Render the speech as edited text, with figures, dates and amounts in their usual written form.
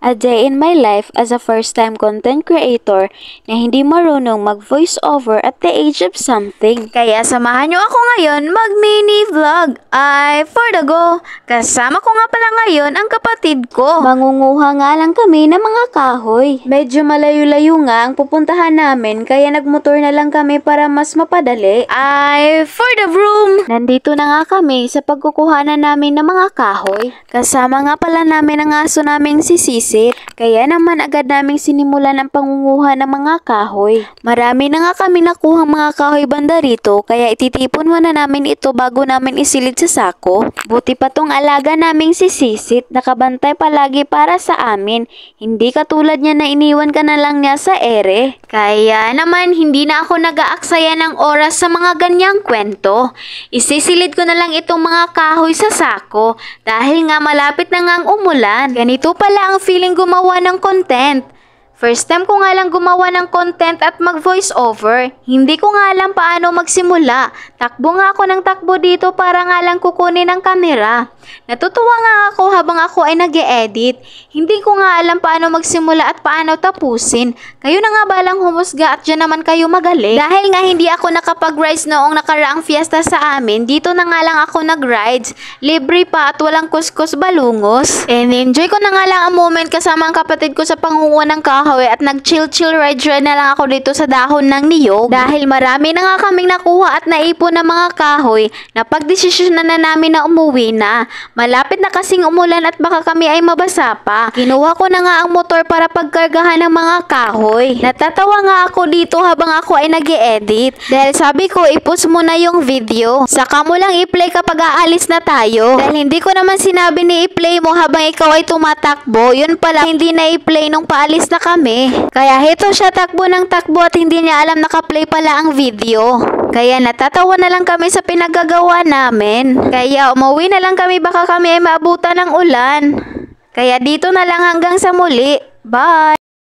A day in my life as a first-time content creator na hindi marunong mag-voice over at the age of something. Kaya samahan nyo ako ngayon mag-mini vlog. Ay, for the go! Kasama ko nga pala ngayon ang kapatid ko. Mangunguha nga lang kami ng mga kahoy. Medyo malayo-layo nga ang pupuntahan namin kaya nagmotor na lang kami para mas mapadali. Ay, for the broom! Nandito na nga kami sa pagkukuhanan namin ng mga kahoy. Kasama nga pala namin ang aso naming si Sisi. Kaya naman agad naming sinimulan ang pangunguha ng mga kahoy. Marami na nga kami nakuhang mga kahoy banda rito kaya ititipon muna namin ito bago namin isilid sa sako. Buti pa tong alaga naming si Sisit, nakabantay palagi para sa amin. Hindi katulad niya na iniwan ka na lang niya sa ere. Kaya naman hindi na ako nag-aaksaya ng oras sa mga ganyang kwento. Isisilid ko na lang itong mga kahoy sa sako dahil nga malapit na ngang umulan. Ganito pala ang feeling gumawa ng content. First time ko nga lang gumawa ng content at mag-voice over. Hindi ko nga alam paano magsimula. Takbo nga ako ng takbo dito para nga lang kukunin ang kamera. Natutuwa nga ako habang ako ay nag-e-edit. Hindi ko nga alam paano magsimula at paano tapusin. Kayo na nga balang humusga at dyan naman kayo magaling. Dahil nga hindi ako nakapag-rides noong nakaraang fiesta sa amin, dito na nga lang ako nag-rides. Libre pa at walang kuskus balungos. And enjoy ko na nga lang ang moment kasama ang kapatid ko sa pangunguha ng kahoy at nag-chill ride na lang ako dito sa dahon ng niyog. Dahil marami na nga kaming nakuha at naipon ng mga kahoy, napagdesisyon na namin na umuwi na. Malapit na kasing umulan at baka kami ay mabasa pa. Kinuha ko na nga ang motor para pagkargahan ng mga kahoy. Natatawa nga ako dito habang ako ay nag-e-edit. Dahil sabi ko, i-pause mo na yung video. Saka mo lang i-play kapag aalis na tayo. Dahil hindi ko naman sinabi ni i-play mo habang ikaw ay tumatakbo. Yun pala, hindi na i-play nung paalis na kami. Kaya hito siya takbo ng takbo at hindi niya alam naka-play pala ang video. Kaya natatawa na lang kami sa pinagagawa namin. Kaya umuwi na lang kami baka kami ay maabutan ng ulan. Kaya dito na lang hanggang sa muli. Bye!